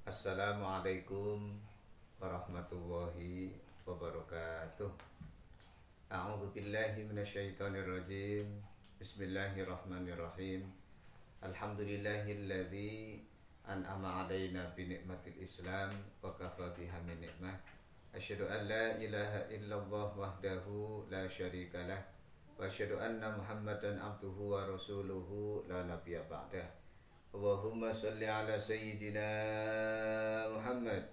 Assalamualaikum warahmatullahi wabarakatuh. A'udzu billahi minasyaitonir rajim. Bismillahirrahmanirrahim. Alhamdulillahilladzi an'ama 'alaina bi ni'matil Islam wa kafa biha min ni'mah. Asyhadu an la ilaha illallah wahdahu la syarikalah wa asyhadu anna Muhammadan abduhu wa rasuluhu la nabiyya ba'dah. Allahumma salli ala sayyidina Muhammad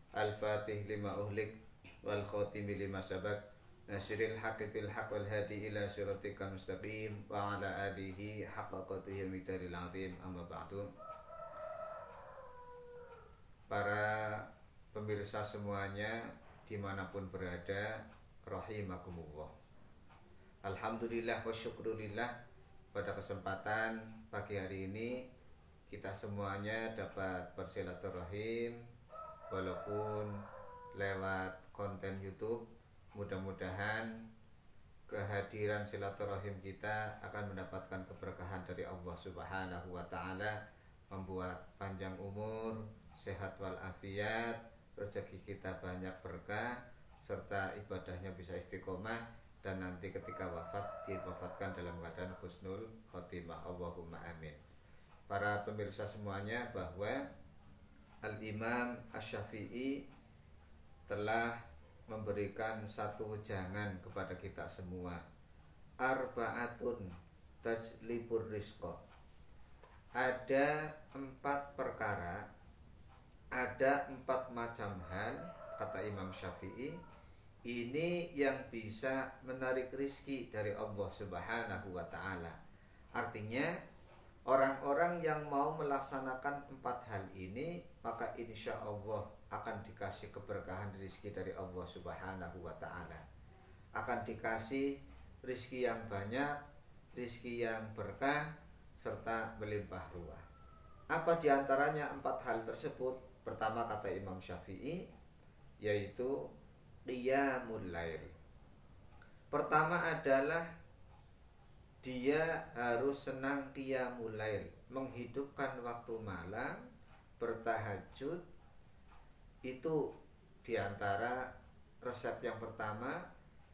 al-fatih lima uhlik wal khotimi lima sabak nasiril haqqi bil haqq wal hadi ila siratikal mustaqim wa ala alihi haqqa qadrihi miqdaril azim, amma ba'du. Para pemirsa semuanya dimanapun berada, rahimakumullah. Alhamdulillah wa syukrulillah, pada kesempatan pagi hari ini kita semuanya dapat bersilaturahim walaupun lewat konten YouTube. Mudah-mudahan kehadiran silaturahim kita akan mendapatkan keberkahan dari Allah Subhanahu wa taala, membuat panjang umur, sehat walafiat, rezeki kita banyak berkah, serta ibadahnya bisa istiqomah, dan nanti ketika wafat diwafatkan dalam keadaan husnul khotimah. Allahumma amin. Para pemirsa semuanya, bahwa Al-Imam Asy-Syafi'i telah memberikan satu wejangan kepada kita semua. Arba'atun tajlibur rizqa. Ada 4 perkara, ada 4 macam hal, kata Imam Syafi'i, ini yang bisa menarik rizki dari Allah Subhanahu wa ta'ala. Artinya orang-orang yang mau melaksanakan 4 hal ini, maka insya Allah akan dikasih keberkahan rizki dari Allah Subhanahu wa ta'ala. Akan dikasih rizki yang banyak, rizki yang berkah, serta melimpah ruah. Apa diantaranya 4 hal tersebut? Pertama, kata Imam Syafi'i, yaitu qiyamul lail. Pertama adalah dia harus senang qiyamul lail, menghidupkan waktu malam, bertahajud. Itu diantara resep yang pertama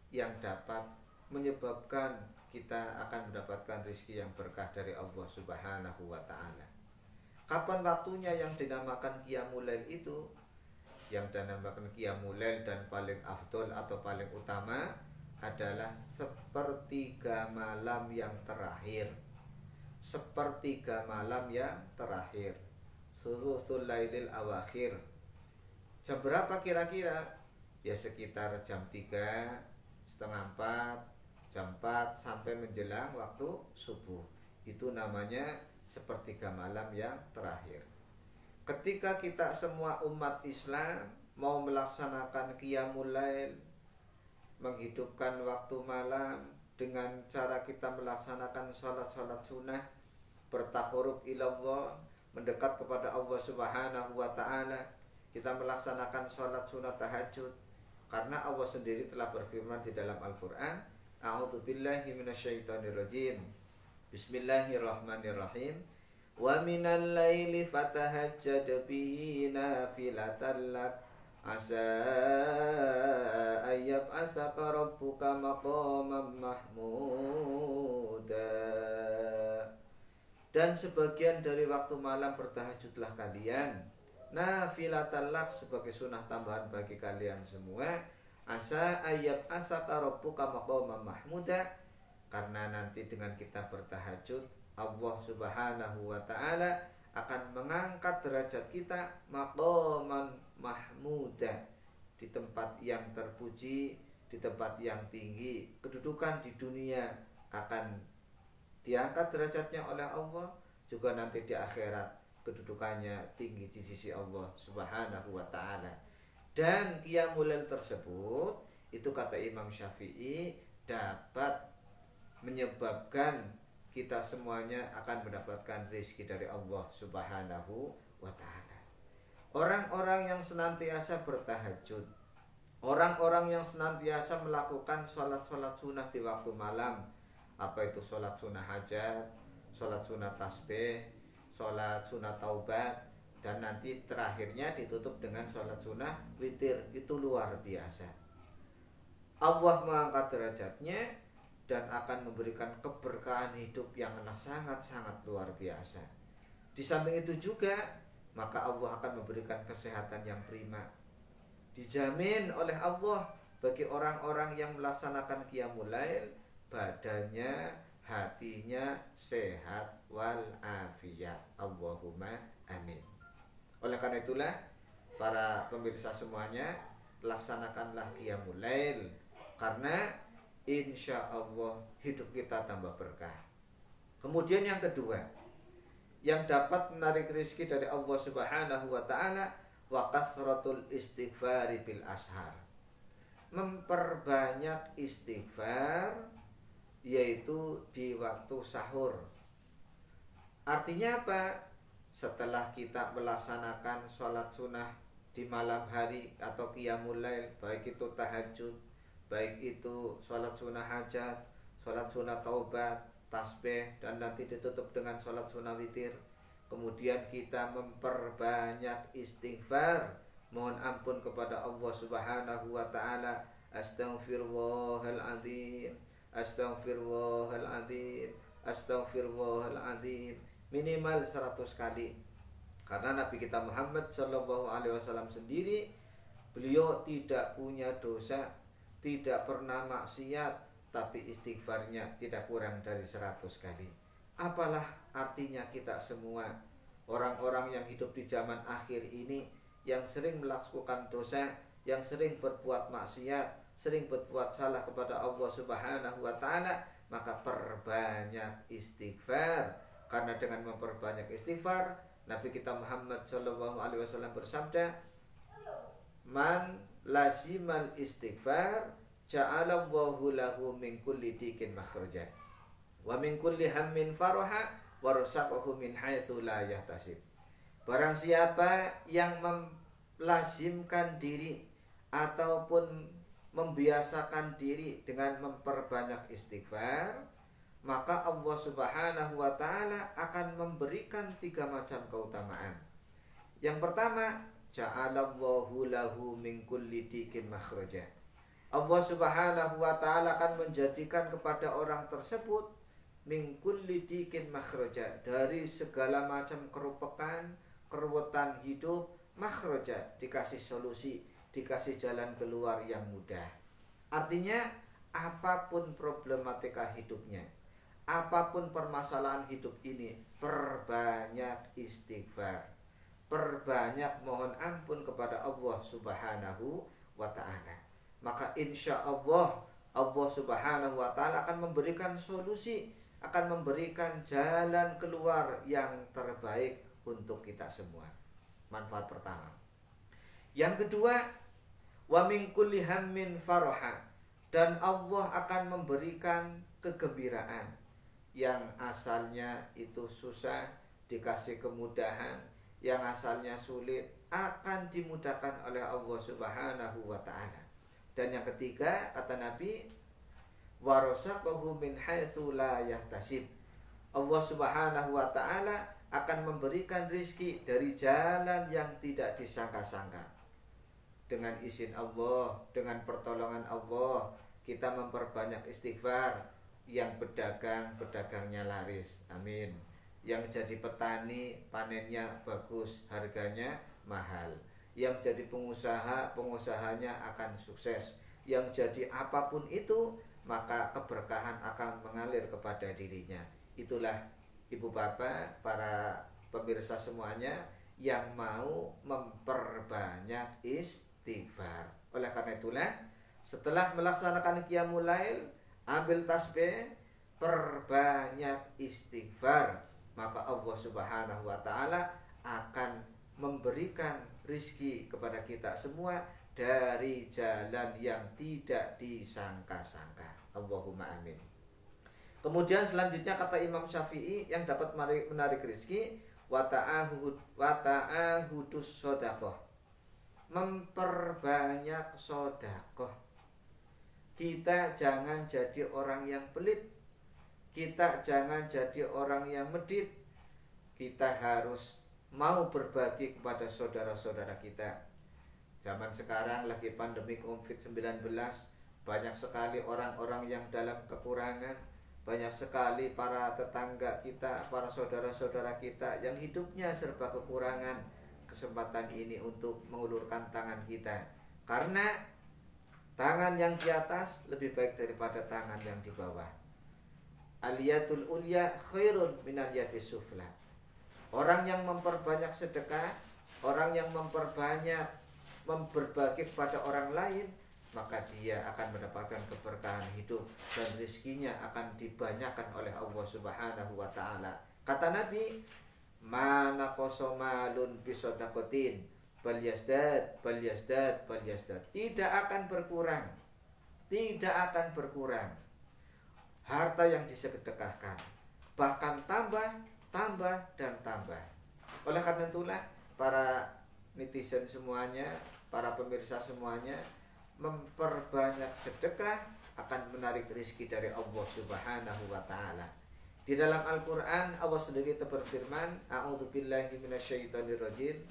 yang dapat menyebabkan kita akan mendapatkan rezeki yang berkah dari Allah Subhanahu wa ta'ala. Kapan waktunya yang dinamakan qiyamul lail itu? Yang dinamakan qiyamul lail dan paling afdol atau paling utama adalah sepertiga malam yang terakhir. Sepertiga malam yang terakhir, sulusul lailil awakhir. Jam berapa kira-kira? Ya sekitar jam 3, setengah 4, jam 4 sampai menjelang waktu subuh. Itu namanya sepertiga malam yang terakhir. Ketika kita semua umat Islam mau melaksanakan qiyamul lail, menghidupkan waktu malam dengan cara kita melaksanakan sholat-sholat sunnah, bertaqarrub ilallah, mendekat kepada Allah Subhanahu wa ta'ala, kita melaksanakan sholat sunnah tahajud. Karena Allah sendiri telah berfirman di dalam Al-Quran, A'udzu billahi minasyaitonir rajim. Bismillahirrahmanirrahim. Wa minal laili fatahajjad bihi nafilatan lak asa ayyab asaka rabbuka maqamam mahmuda. Dan sebagian dari waktu malam bertahajudlah kalian, nafilatan lak, sebagai sunnah tambahan bagi kalian semua. Asa ayyab asaka rabbuka maqamam mahmuda, karena nanti dengan kita bertahajud, Allah Subhanahu wa ta'ala akan mengangkat derajat kita maqaman mahmudah, di tempat yang terpuji, di tempat yang tinggi. Kedudukan di dunia akan diangkat derajatnya oleh Allah, juga nanti di akhirat kedudukannya tinggi di sisi Allah Subhanahu wa ta'ala. Dan qiyamul lail tersebut, itu kata Imam Syafi'i, dapat menyebabkan kita semuanya akan mendapatkan rezeki dari Allah Subhanahu wa ta'ala. Orang-orang yang senantiasa bertahajud, orang-orang yang senantiasa melakukan sholat-sholat sunnah di waktu malam, apa itu sholat sunnah hajat, sholat sunnah tasbih, sholat sunnah taubat, dan nanti terakhirnya ditutup dengan sholat sunnah witir. Itu luar biasa. Allah mengangkat derajatnya dan akan memberikan keberkahan hidup yang sangat-sangat luar biasa. Di samping itu juga, maka Allah akan memberikan kesehatan yang prima. Dijamin oleh Allah bagi orang-orang yang melaksanakan qiyamul lail, badannya, hatinya sehat walafiat. Allahumma amin. Oleh karena itulah, para pemirsa semuanya, laksanakanlah qiyamul lail, karena insya Allah hidup kita tambah berkah. Kemudian yang kedua, yang dapat menarik rezeki dari Allah Subhanahu wa ta'ala, wa kasratul istighfari bil ashar. Memperbanyak istighfar, yaitu di waktu sahur. Artinya apa? Setelah kita melaksanakan sholat sunnah di malam hari atau qiyamul lail, baik itu tahajud, baik itu sholat sunnah hajat, sholat sunnah taubat, tasbih, dan nanti ditutup dengan sholat sunnah witir. Kemudian kita memperbanyak istighfar, mohon ampun kepada Allah Subhanahu wa ta'ala. Astaghfirullahaladzim, astaghfirullahaladzim, astaghfirullahaladzim, minimal 100 kali. Karena Nabi kita Muhammad SAW sendiri, beliau tidak punya dosa, tidak pernah maksiat, tapi istighfarnya tidak kurang dari 100 kali. Apalah artinya kita semua, orang-orang yang hidup di zaman akhir ini, yang sering melakukan dosa, yang sering berbuat maksiat, sering berbuat salah kepada Allah Subhanahu wa ta'ala, maka perbanyak istighfar. Karena dengan memperbanyak istighfar, Nabi kita Muhammad SAW bersabda, man lazimal istighfar ja'alallahu lahu min kulli dikin makhraja wa min kulli hammin faraha wa rasaqahu min haitsu la yahtasib. Barang siapa yang melazimkan diri ataupun membiasakan diri dengan memperbanyak istighfar, maka Allah Subhanahu wa ta'ala akan memberikan 3 macam keutamaan. Yang pertama, ja'alallahu lahu min kulli dikin makhraja. Allah Subhanahu wa ta'ala akan menjadikan kepada orang tersebut min kulli dikin makhraja, dari segala macam kerupekan, keruwetan hidup, makhraja, dikasih solusi, dikasih jalan keluar yang mudah. Artinya apapun problematika hidupnya, apapun permasalahan hidup ini, perbanyak istighfar, perbanyak mohon ampun kepada Allah Subhanahu wa ta'ala. Maka insya Allah, Allah Subhanahu wa ta'ala akan memberikan solusi, akan memberikan jalan keluar yang terbaik untuk kita semua. Manfaat pertama. Yang kedua, wa min kulli hammin faraha, dan Allah akan memberikan kegembiraan. Yang asalnya itu susah dikasih kemudahan, yang asalnya sulit akan dimudahkan oleh Allah Subhanahu wa ta'ala. Dan yang ketiga, kata Nabi, warasaqahu min haitsu la yahtasib. Allah Subhanahu wa ta'ala akan memberikan rizki dari jalan yang tidak disangka-sangka. Dengan izin Allah, dengan pertolongan Allah, kita memperbanyak istighfar. Yang berdagang, pedagangnya laris, amin. Yang jadi petani, panennya bagus, harganya mahal. Yang jadi pengusaha, pengusahanya akan sukses. Yang jadi apapun itu, maka keberkahan akan mengalir kepada dirinya. Itulah ibu bapak, para pemirsa semuanya, yang mau memperbanyak istighfar. Oleh karena itulah, setelah melaksanakan qiyamul lail, ambil tasbih, perbanyak istighfar, maka Allah Subhanahu wa ta'ala akan memberikan rizki kepada kita semua dari jalan yang tidak disangka-sangka. Allahumma amin. Kemudian selanjutnya kata Imam Syafi'i, yang dapat menarik rizki, wa ta'ahudus sodaqoh, memperbanyak sodakoh. Kita jangan jadi orang yang pelit, kita jangan jadi orang yang medit. Kita harus mau berbagi kepada saudara-saudara kita. Zaman sekarang lagi pandemi COVID-19, banyak sekali orang-orang yang dalam kekurangan, banyak sekali para tetangga kita, para saudara-saudara kita yang hidupnya serba kekurangan. Kesempatan ini untuk mengulurkan tangan kita, karena tangan yang di atas lebih baik daripada tangan yang di bawah. Aliyatul ulya khairun minal yadis sufla. Orang yang memperbanyak sedekah, orang yang memperbanyak berbagi kepada orang lain, maka dia akan mendapatkan keberkahan hidup dan rezekinya akan dibanyakan oleh Allah Subhanahu wa taala. Kata Nabi, "Mana kosomalun bisodakotin bal yazdad bal yazdad bal yazdad." Tidak akan berkurang. Tidak akan berkurang harta yang disedekahkan. Bahkan tambah dan tambah. Oleh karena itulah para netizen semuanya, para pemirsa semuanya, memperbanyak sedekah akan menarik rezeki dari Allah Subhanahu wa taala. Di dalam Al-Qur'an Allah sendiri berfirman, "A'udzubillahi minasyaitonirrajim.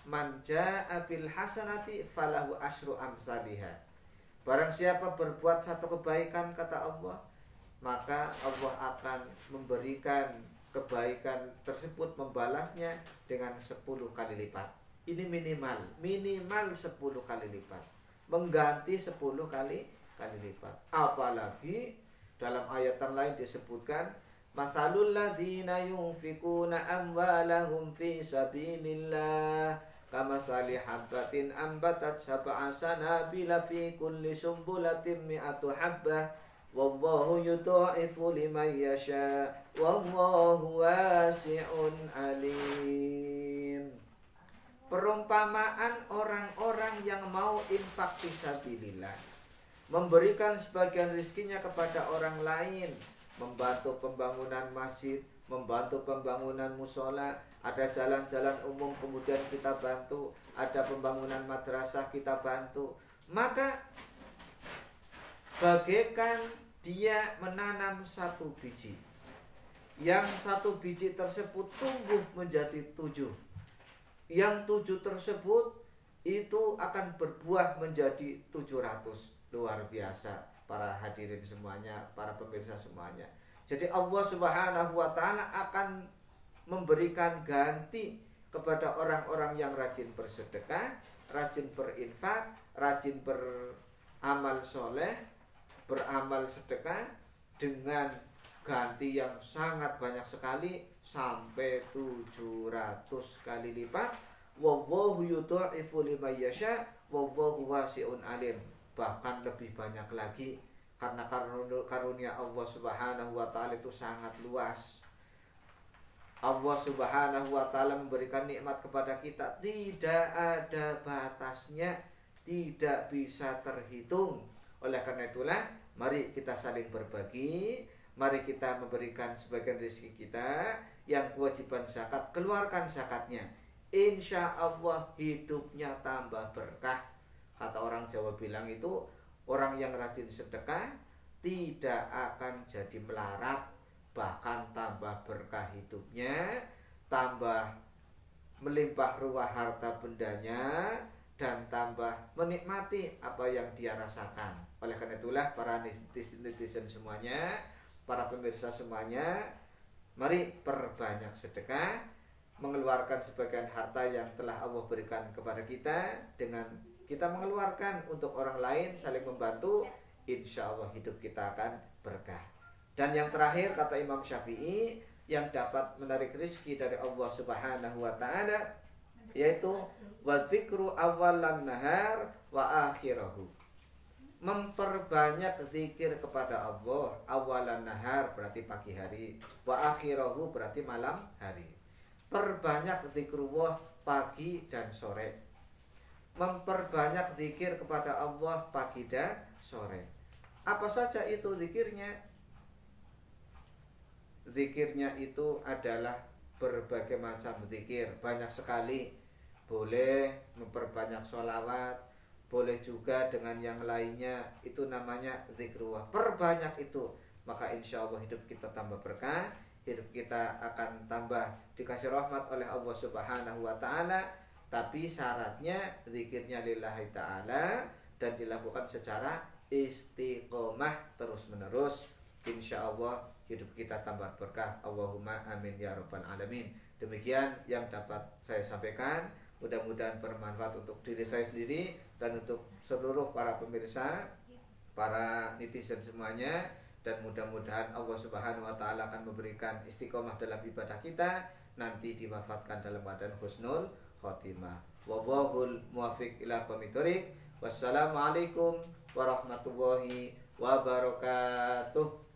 Man jaa'a bil hasanati falahu asyru amsalihha." Barang siapa berbuat satu kebaikan, kata Allah, maka Allah akan memberikan kebaikan tersebut, membalasnya dengan 10 kali lipat. Ini minimal 10 kali lipat, mengganti 10 kali lipat. Apalagi dalam ayat yang lain disebutkan, masalul ladzina yunfikuna amwalahum fi sabilillah kamathali habbatin ambatat sab'a sanabila fi kulli sumbulatin mi'atu habbah wallahu yudha'ifu liman yasha wallahu wasi'un alim. Perumpamaan orang-orang yang mau infak fisabilillah, memberikan sebagian rezekinya kepada orang lain, membantu pembangunan masjid, membantu pembangunan musola, ada jalan-jalan umum kemudian kita bantu, ada pembangunan madrasah kita bantu, maka bagaikan dia menanam satu biji, yang satu biji tersebut tumbuh menjadi 7, yang 7 tersebut itu akan berbuah menjadi 700. Luar biasa para hadirin semuanya, para pemirsa semuanya. Jadi Allah Subhanahu wa taala akan memberikan ganti kepada orang-orang yang rajin bersedekah, rajin berinfak, rajin beramal soleh, beramal sedekah, dengan ganti yang sangat banyak sekali, sampai 700 kali lipat. Wallahu yudha'ifu liman yasha wallahu wasi'un alim. Bahkan lebih banyak lagi, karena karunia Allah Subhanahu wa taala itu sangat luas. Allah Subhanahu wa taala memberikan nikmat kepada kita tidak ada batasnya, tidak bisa terhitung. Oleh karena itulah, mari kita saling berbagi, mari kita memberikan sebagian rezeki kita. Yang kewajiban zakat, keluarkan zakatnya. Insya Allah hidupnya tambah berkah. Kata orang Jawa bilang itu, orang yang rajin sedekah tidak akan jadi melarat, bahkan tambah berkah hidupnya, tambah melimpah ruah harta bendanya, dan tambah menikmati apa yang dia rasakan. Oleh karena itulah para netizen semuanya, para pemirsa semuanya, mari perbanyak sedekah, mengeluarkan sebagian harta yang telah Allah berikan kepada kita. Dengan kita mengeluarkan untuk orang lain, saling membantu, insya Allah hidup kita akan berkah. Dan yang terakhir, kata Imam Syafi'i, yang dapat menarik rezeki dari Allah Subhanahu wa ta'ala, yaitu wa dzikru awalan nahar wa akhirahu. Memperbanyak zikir kepada Allah. Awalan nahar berarti pagi hari, wa akhirahu berarti malam hari. Perbanyak zikrullah pagi dan sore. Memperbanyak zikir kepada Allah pagi dan sore. Apa saja itu zikirnya? Zikirnya itu adalah berbagai macam zikir, banyak sekali. Boleh memperbanyak sholawat, boleh juga dengan yang lainnya, itu namanya zikrullah. Perbanyak itu, maka insya Allah hidup kita tambah berkah, hidup kita akan tambah dikasih rahmat oleh Allah Subhanahu wa taala. Tapi syaratnya zikirnya lillahi ta'ala dan dilakukan secara istiqomah terus menerus. Insya Allah hidup kita tambah berkah. Allahumma amin ya rabbal alamin. Demikian yang dapat saya sampaikan. Mudah-mudahan bermanfaat untuk diri saya sendiri dan untuk seluruh para pemirsa, para netizen semuanya. Dan mudah-mudahan Allah Subhanahu wa taala akan memberikan istiqomah dalam ibadah kita, nanti diwafatkan dalam keadaan husnul khotimah. Wallahul muwaffiq ila aqwamit thoriq. Wassalamualaikum warahmatullahi wabarakatuh.